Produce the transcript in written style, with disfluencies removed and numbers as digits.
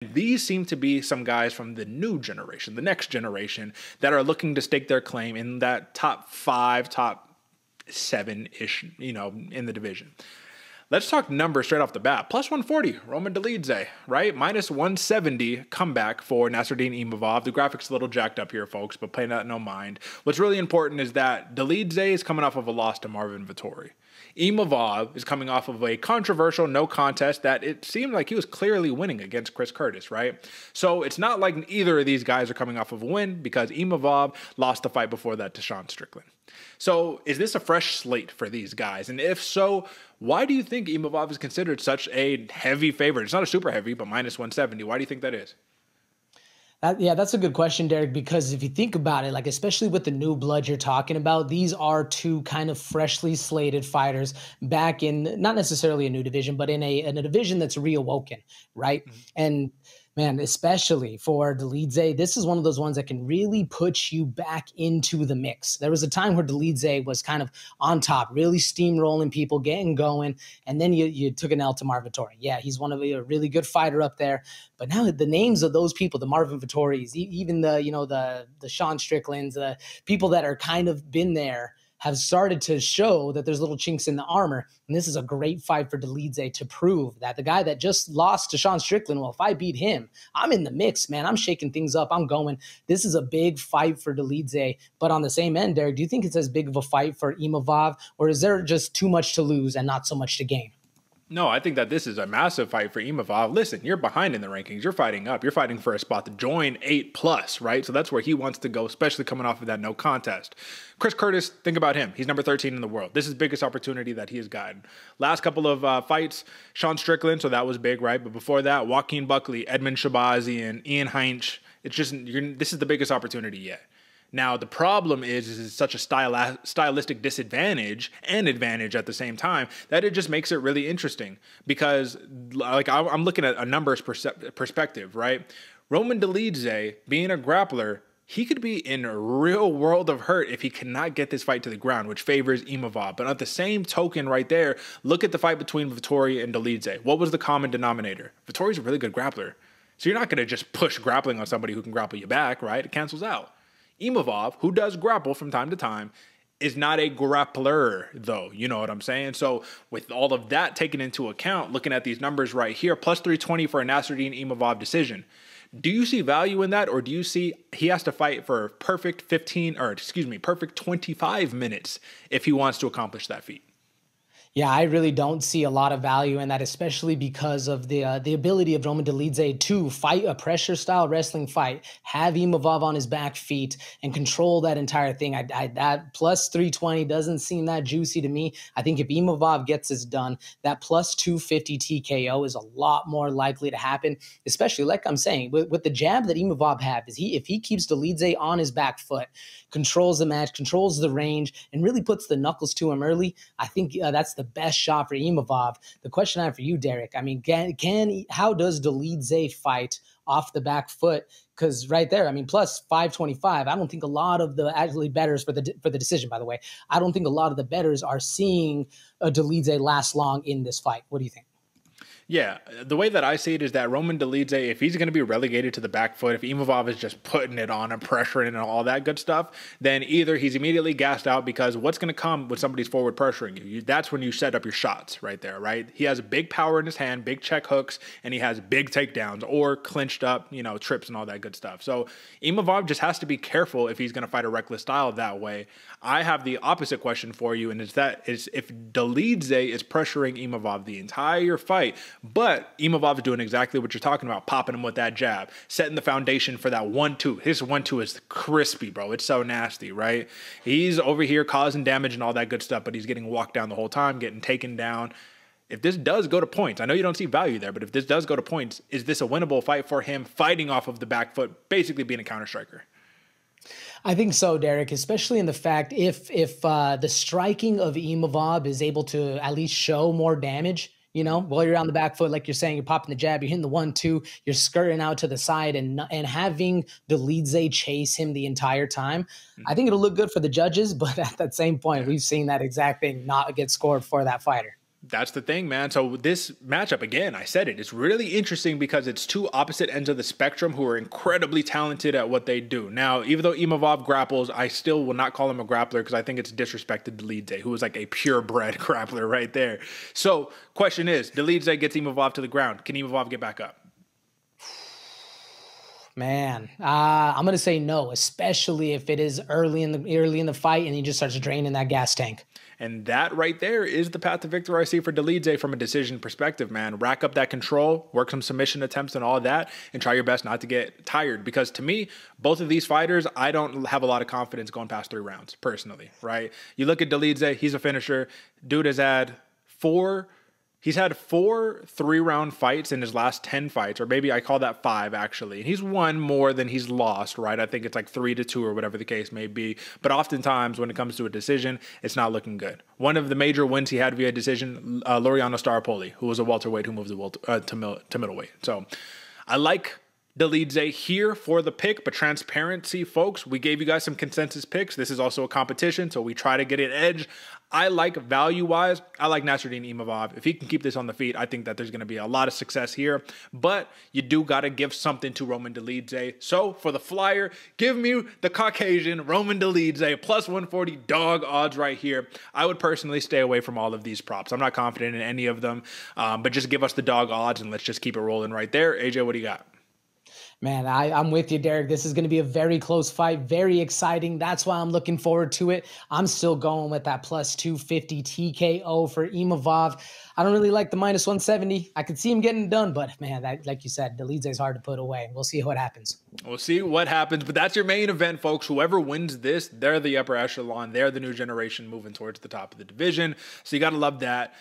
These seem to be some guys from the new generation, the next generation, that are looking to stake their claim in that top 5, top 7-ish, in the division. Let's talk numbers straight off the bat. Plus 140, Roman Dolidze, right? Minus 170 comeback for Nassourdine Imavov. The graphic's a little jacked up here, folks, but pay that no mind. What's really important is that Dolidze is coming off of a loss to Marvin Vettori. Imavov is coming off of a controversial no contest that it seemed like he was clearly winning against Chris Curtis, right? So it's not like either of these guys are coming off of a win, because Imavov lost the fight before that to Sean Strickland. So is this a fresh slate for these guys? And if so, why do you think Imavov is considered such a heavy favorite? It's not a super heavy, but minus 170. Why do you think that is? Yeah, that's a good question, Derek, because if you think about it, like especially with the new blood you're talking about, these are two kind of freshly slated fighters back in not necessarily a new division, but in a division that's reawoken, right? Mm-hmm. And man, especially for Dolidze, this is one of those ones that can really put you back into the mix. There was a time where Dolidze was kind of on top, really steamrolling people, getting going, and then you took an L to Marvin Vettori. Yeah, he's a really good fighter up there, but now the names of those people, the Marvin Vettoris, even the Sean Stricklands, the people that are kind of been there, have started to show that there's little chinks in the armor. And this is a great fight for Dolidze to prove that the guy that just lost to Sean Strickland, well, if I beat him, I'm in the mix, man. I'm shaking things up. I'm going. This is a big fight for Dolidze. But on the same end, Derek, do you think it's as big of a fight for Imavov, or is there just too much to lose and not so much to gain? No, I think that this is a massive fight for Imavov. Listen, you're behind in the rankings. You're fighting up. You're fighting for a spot to join 8+, right? So that's where he wants to go, especially coming off of that no contest. Chris Curtis, think about him. He's number 13 in the world. This is the biggest opportunity that he has gotten. Last couple of fights, Sean Strickland, so that was big, right? But before that, Joaquin Buckley, Edmund Shabazian, Ian Heinch. It's just, this is the biggest opportunity yet. Now, the problem is it's such a stylistic disadvantage and advantage at the same time that it just makes it really interesting, because like I'm looking at a numbers perspective, right? Roman Dolidze, being a grappler, he could be in a real world of hurt if he cannot get this fight to the ground, which favors Imavov. But at the same token right there, look at the fight between Vettori and Dolidze. What was the common denominator? Vettori's a really good grappler. So you're not going to just push grappling on somebody who can grapple you back, right? It cancels out. Imavov, who does grapple from time to time, is not a grappler, though. You know what I'm saying? So with all of that taken into account, looking at these numbers right here, plus 320 for a Nassourdine Imavov decision. Do you see value in that, or do you see he has to fight for perfect 25 minutes if he wants to accomplish that feat? Yeah, I really don't see a lot of value in that, especially because of the ability of Roman Dolidze to fight a pressure-style wrestling fight, have Imavov on his back feet, and control that entire thing. That plus 320 doesn't seem that juicy to me. I think if Imavov gets this done, that plus 250 TKO is a lot more likely to happen, especially, like I'm saying, with the jab that Imavov has. If he keeps Dolidze on his back foot, controls the match, controls the range, and really puts the knuckles to him early, I think that's the best shot for Imavov. The question I have for you, Derek, I mean, how does Dolidze fight off the back foot? Because right there, I mean, plus 525, I don't think a lot of the actually bettors for the decision, by the way, I don't think a lot of the bettors are seeing Dolidze last long in this fight. What do you think? Yeah, the way that I see it is that Roman Dolidze, if he's going to be relegated to the back foot, if Imavov is just putting it on and pressuring and all that good stuff, then either he's immediately gassed out, because what's going to come when somebody's forward pressuring you? That's when you set up your shots right there, right? He has big power in his hand, big check hooks, and he has big takedowns or clinched up, trips and all that good stuff. So Imavov just has to be careful if he's going to fight a reckless style that way. I have the opposite question for you, and it's if Dolidze is pressuring Imavov the entire fight, but Imavov is doing exactly what you're talking about, popping him with that jab, setting the foundation for that 1-2. His 1-2 is crispy, bro. It's so nasty, right? He's over here causing damage and all that good stuff, but he's getting walked down the whole time, getting taken down. If this does go to points, I know you don't see value there, but if this does go to points, is this a winnable fight for him, fighting off of the back foot, basically being a counter striker? I think so, Derek, especially in the fact if the striking of Imavov is able to at least show more damage, while you're on the back foot, like you're saying, you're popping the jab, you're hitting the 1-2, you're skirting out to the side, and having Dolidze chase him the entire time. I think it'll look good for the judges, but at that same point, we've seen that exact thing not get scored for that fighter. That's the thing, man. So this matchup, again, I said it, it's really interesting because it's two opposite ends of the spectrum who are incredibly talented at what they do. Now, even though Imavov grapples, I still will not call him a grappler because I think it's disrespected Dolidze, who is like a purebred grappler right there. So question is, Dolidze gets Imavov to the ground. Can Imavov get back up? Man, I'm gonna say no, especially if it is early in the fight and he just starts draining that gas tank. And that right there is the path to victory I see for Dolidze from a decision perspective, man. Rack up that control, work some submission attempts and all of that, and try your best not to get tired. Because to me, both of these fighters, I don't have a lot of confidence going past 3 rounds, personally, right? You look at Dolidze, he's a finisher. Dude has had 4 3-round fights in his last 10 fights, or maybe I call that 5 actually. And he's won more than he's lost, right? I think it's like 3-2 or whatever the case may be. But oftentimes when it comes to a decision, it's not looking good. One of the major wins he had via decision, Laureano Staropoli, who was a welterweight who moved to middleweight. So I like Dolidze here for the pick, but transparency, folks, we gave you guys some consensus picks. This is also a competition, so we try to get an edge. I like value-wise, I like Nassourdine Imavov. If he can keep this on the feet, I think that there's going to be a lot of success here. But you do got to give something to Roman Dolidze. So for the flyer, give me the Caucasian Roman Dolidze, plus 140 dog odds right here. I would personally stay away from all of these props. I'm not confident in any of them, but just give us the dog odds and let's just keep it rolling right there. AJ, what do you got? Man, I'm with you, Derek. This is going to be a very close fight, very exciting. That's why I'm looking forward to it. I'm still going with that plus 250 TKO for Imavov. I don't really like the minus 170. I could see him getting done, but man, that, like you said, Dolidze is hard to put away. We'll see what happens. We'll see what happens, but that's your main event, folks. Whoever wins this, they're the upper echelon. They're the new generation moving towards the top of the division. So you got to love that.